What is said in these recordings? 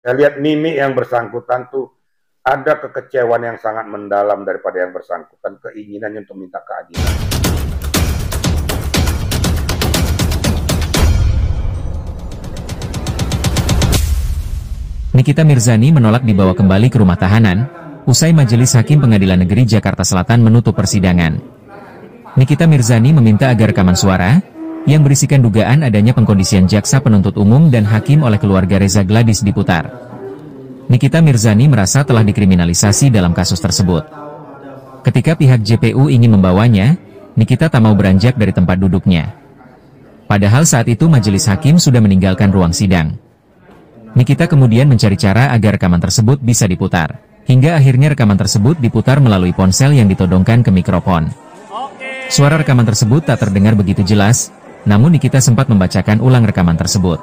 Saya lihat mimik yang bersangkutan tuh ada kekecewaan yang sangat mendalam daripada yang bersangkutan, keinginannya untuk minta keadilan. Nikita Mirzani menolak dibawa kembali ke rumah tahanan, usai Majelis Hakim Pengadilan Negeri Jakarta Selatan menutup persidangan. Nikita Mirzani meminta agar rekaman suara, yang berisikan dugaan adanya pengkondisian jaksa penuntut umum dan hakim oleh keluarga Reza Gladys diputar. Nikita Mirzani merasa telah dikriminalisasi dalam kasus tersebut. Ketika pihak JPU ingin membawanya, Nikita tak mau beranjak dari tempat duduknya. Padahal saat itu Majelis Hakim sudah meninggalkan ruang sidang. Nikita kemudian mencari cara agar rekaman tersebut bisa diputar. Hingga akhirnya rekaman tersebut diputar melalui ponsel yang ditodongkan ke mikrofon. Suara rekaman tersebut tak terdengar begitu jelas, namun Nikita sempat membacakan ulang rekaman tersebut.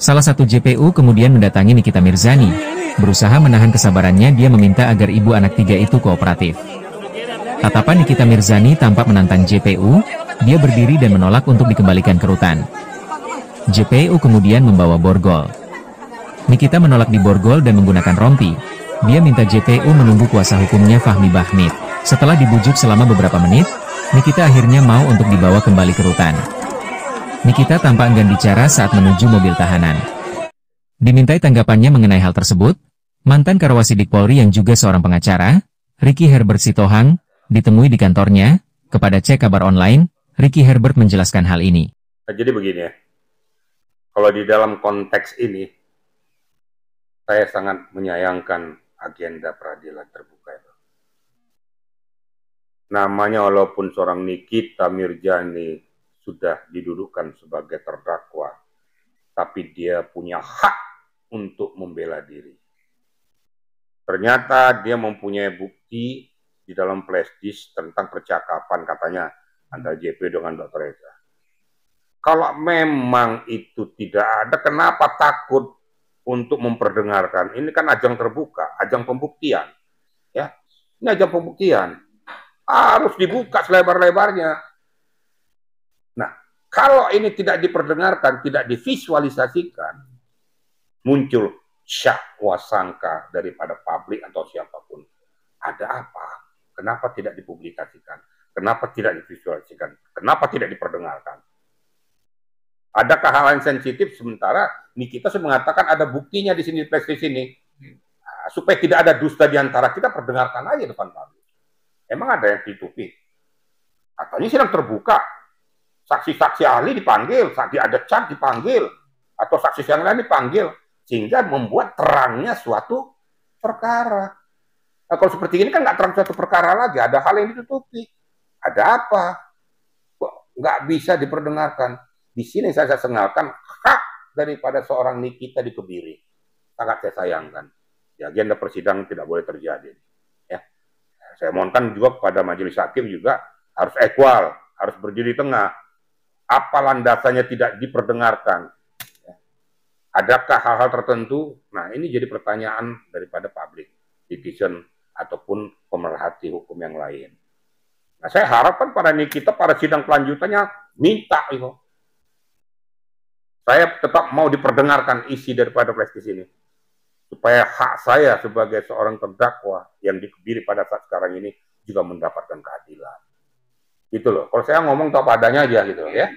Salah satu JPU kemudian mendatangi Nikita Mirzani, berusaha menahan kesabarannya. Dia meminta agar ibu anak tiga itu kooperatif. Tatapan Nikita Mirzani tampak menantang JPU, dia berdiri dan menolak untuk dikembalikan ke rutan. JPU kemudian membawa borgol. Nikita menolak diborgol dan menggunakan rompi. Dia minta JPU menunggu kuasa hukumnya Fahmi Bahmid. Setelah dibujuk selama beberapa menit, Nikita akhirnya mau untuk dibawa kembali ke rutan. Nikita tampak enggan bicara saat menuju mobil tahanan. Dimintai tanggapannya mengenai hal tersebut, mantan Karawasidik Polri yang juga seorang pengacara, Ricky Herbert Sitohang, ditemui di kantornya. Kepada Cek Kabar Online, Ricky Herbert menjelaskan hal ini. Jadi begini ya, kalau di dalam konteks ini, saya sangat menyayangkan agenda peradilan terbuka itu. Namanya walaupun seorang Nikita Mirzani sudah didudukkan sebagai terdakwa, tapi dia punya hak untuk membela diri. Ternyata dia mempunyai bukti di dalam flash disk tentang percakapan katanya antara JP dengan Dr. Reza. Kalau memang itu tidak ada, kenapa takut untuk memperdengarkan? Ini kan ajang terbuka, ajang pembuktian. Ya, ini ajang pembuktian. Harus dibuka selebar-lebarnya. Nah, kalau ini tidak diperdengarkan, tidak divisualisasikan, muncul syakwa sangka daripada publik atau siapapun. Ada apa? Kenapa tidak dipublikasikan? Kenapa tidak divisualisasikan? Kenapa tidak diperdengarkan? Adakah hal yang sensitif sementara Nikita sudah mengatakan ada buktinya di sini, di sini. Nah, supaya tidak ada dusta di antara kita, perdengarkan aja depan publik. Emang ada yang ditutupi? Katanya sidang terbuka. Saksi-saksi ahli dipanggil, saksi ada cat dipanggil, atau saksi yang lain dipanggil, sehingga membuat terangnya suatu perkara. Nah, kalau seperti ini kan nggak terang suatu perkara lagi, ada hal yang ditutupi. Ada apa? Kok nggak bisa diperdengarkan? Di sini saya sengalkan hak daripada seorang Nikita dikebiri. Sangat saya sayangkan. Di agenda persidangan tidak boleh terjadi. Ya. Saya mohonkan juga kepada majelis hakim juga harus equal, harus berdiri tengah. Apa landasannya tidak diperdengarkan? Ya. Adakah hal-hal tertentu? Nah, ini jadi pertanyaan daripada public citizen ataupun pemerhati hukum yang lain. Nah, saya harapkan pada Nikita pada sidang kelanjutannya minta itu. Saya tetap mau diperdengarkan isi daripada flash disk ini. Supaya hak saya sebagai seorang terdakwa yang dikebiri pada saat sekarang ini juga mendapatkan keadilan. Gitu loh. Kalau saya ngomong tak padanya aja gitu ya.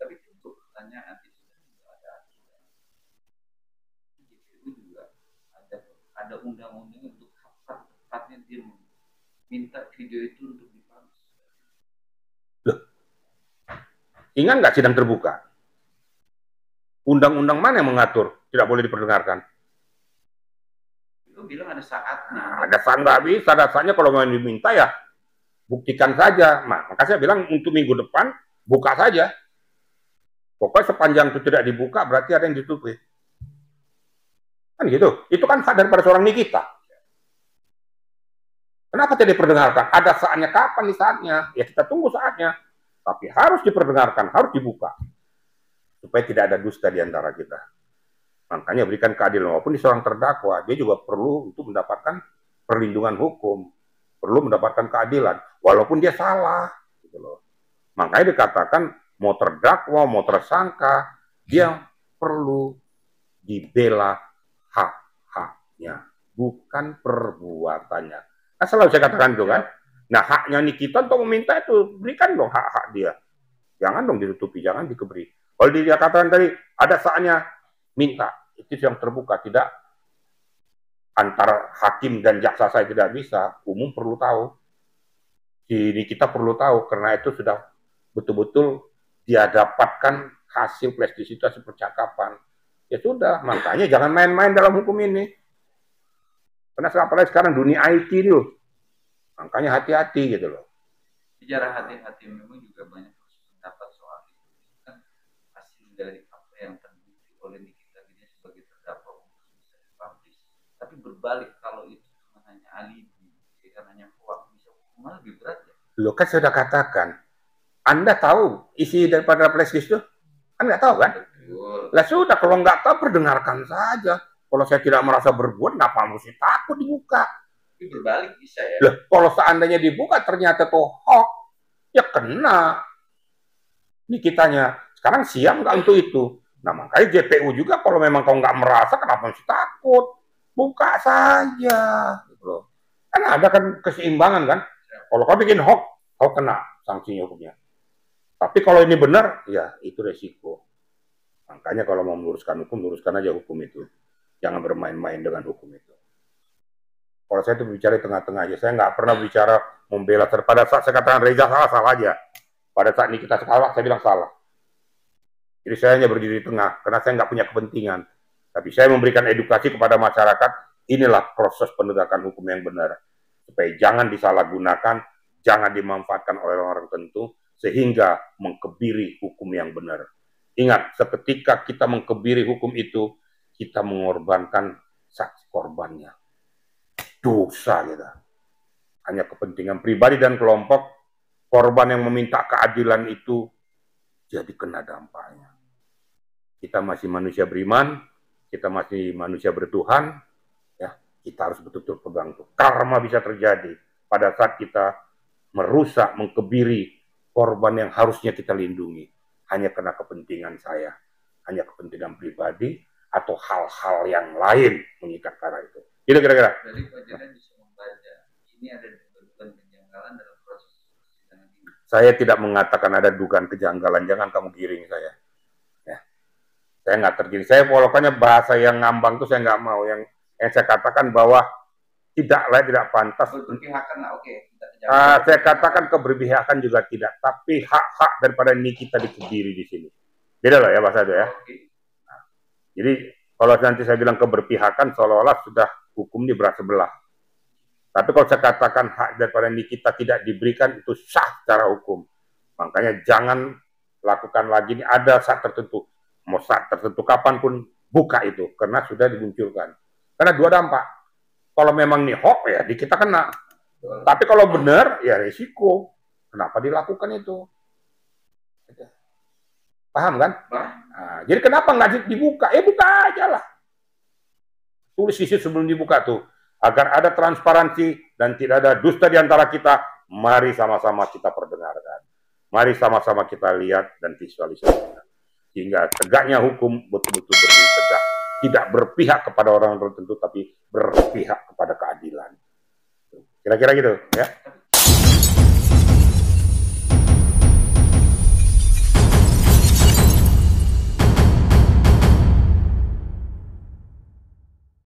Tapi untuk pertanyaan ada undang-undang untuk hak-haknya dia minta video itu untuk dipublish. Loh. Ingat nggak sidang terbuka? Undang-undang mana yang mengatur tidak boleh diperdengarkan? Lu bilang ada saatnya. Ada saat nggak bisa, ada saatnya kalau mau diminta ya buktikan saja. Nah, maka saya bilang untuk minggu depan buka saja. Pokoknya sepanjang itu tidak dibuka berarti ada yang ditutupi. Kan gitu. Itu kan hak daripada seorang Nikita. Kenapa tidak diperdengarkan? Ada saatnya, kapan nih saatnya? Ya kita tunggu saatnya. Tapi harus diperdengarkan, harus dibuka. Supaya tidak ada dusta di antara kita. Makanya berikan keadilan. Walaupun di seorang terdakwa, dia juga perlu untuk mendapatkan perlindungan hukum. Perlu mendapatkan keadilan. Walaupun dia salah. Gitu loh. Makanya dikatakan, mau terdakwa, mau tersangka, dia perlu dibela hak-haknya, bukan perbuatannya. Nah, selalu saya katakan itu kan. Nah, haknya Nikita untuk meminta itu, berikan dong hak-hak dia. Jangan dong ditutupi, jangan dikeberi. Kalau dia katakan tadi, ada saatnya minta, itu yang terbuka, tidak antara hakim dan jaksa saya tidak bisa, umum perlu tahu. Ini kita perlu tahu, karena itu sudah betul-betul dia dapatkan hasil flash disk itu, hasil percakapan. Ya sudah, makanya jangan main-main dalam hukum ini. Karena apalagi sekarang dunia IT itu, makanya hati-hati gitu loh. Bicara hati-hati memang juga banyak pendapat soal itu. Kan hasil dari apa yang terbukti oleh Nikita Willy sebagai terdakwa untuk bisa dipublish. Tapi berbalik kalau itu cuma hanya alibi, kan hanya hoax, bisa hukuman lebih berat ya. Loh kan saya sudah katakan, Anda tahu isi daripada flash disk itu? Kan nggak tahu kan? Betul. Lah sudah, kalau nggak tahu perdengarkan saja. Kalau saya tidak merasa berbuat, kenapa mesti takut dibuka? Tapi berbalik bisa ya. Loh, kalau seandainya dibuka ternyata tuh hoax, ya kena. Ini kitanya. Sekarang siap nggak untuk itu? Nah makanya JPU juga kalau memang kau nggak merasa, kenapa mesti takut? Buka saja. Gitu loh. Kan ada kan keseimbangan kan? Kalau kau bikin hoax, kau kena sanksinya hukumnya. Tapi kalau ini benar, ya itu resiko. Makanya kalau mau meluruskan hukum, luruskan aja hukum itu. Jangan bermain-main dengan hukum itu. Kalau saya itu bicara di tengah-tengah aja, saya nggak pernah bicara membela. Pada saat saya katakan Reza salah, salah aja. Pada saat ini kita salah, saya bilang salah. Jadi saya hanya berdiri di tengah, karena saya nggak punya kepentingan. Tapi saya memberikan edukasi kepada masyarakat, inilah proses penegakan hukum yang benar. Supaya jangan disalahgunakan, jangan dimanfaatkan oleh orang tertentu, sehingga mengkebiri hukum yang benar. Ingat, seketika kita mengkebiri hukum itu, kita mengorbankan saksi korbannya. Dosa kita. Hanya kepentingan pribadi dan kelompok, korban yang meminta keadilan itu jadi kena dampaknya. Kita masih manusia beriman, kita masih manusia bertuhan, ya kita harus betul-betul pegang itu. Karma bisa terjadi pada saat kita merusak, mengkebiri korban yang harusnya kita lindungi. Hanya karena kepentingan saya, hanya kepentingan pribadi, atau hal-hal yang lain mengikat karena itu. Gitu kira-kira. Dari pelajaran bisa membaca, ini ada dugaan kejanggalan dalam proses persidangan ini. Saya tidak mengatakan ada dugaan kejanggalan, jangan kamu giring saya. Ya. Saya nggak tergiring. Saya pokoknya bahasa yang ngambang itu saya nggak mau. Yang saya katakan bahwa tidak layak, tidak pantas. Berpihakan lah, oke. Saya katakan keberpihakan juga tidak, tapi hak-hak daripada ini kita dikebiri di sini. Beda loh ya bahasa itu ya. Oke. Jadi kalau nanti saya bilang keberpihakan, seolah-olah sudah hukum ini berat sebelah. Tapi kalau saya katakan hak daripada Nikita tidak diberikan, itu sah secara hukum. Makanya jangan lakukan lagi, ini ada saat tertentu. Mau saat tertentu kapanpun buka itu, karena sudah dimunculkan. Karena dua dampak. Kalau memang ini hoax, ya di kita kena. Tapi kalau benar, ya resiko. Kenapa dilakukan itu? Paham kan? Nah, jadi kenapa nggak dibuka? Buka aja lah. Tulis isi sebelum dibuka tuh. Agar ada transparansi dan tidak ada dusta di antara kita. Mari sama-sama kita perdengarkan. Mari sama-sama kita lihat dan visualisasikan. Sehingga tegaknya hukum betul-betul berdiri tegak. Tidak berpihak kepada orang tertentu, tapi berpihak kepada keadilan. Kira-kira gitu ya.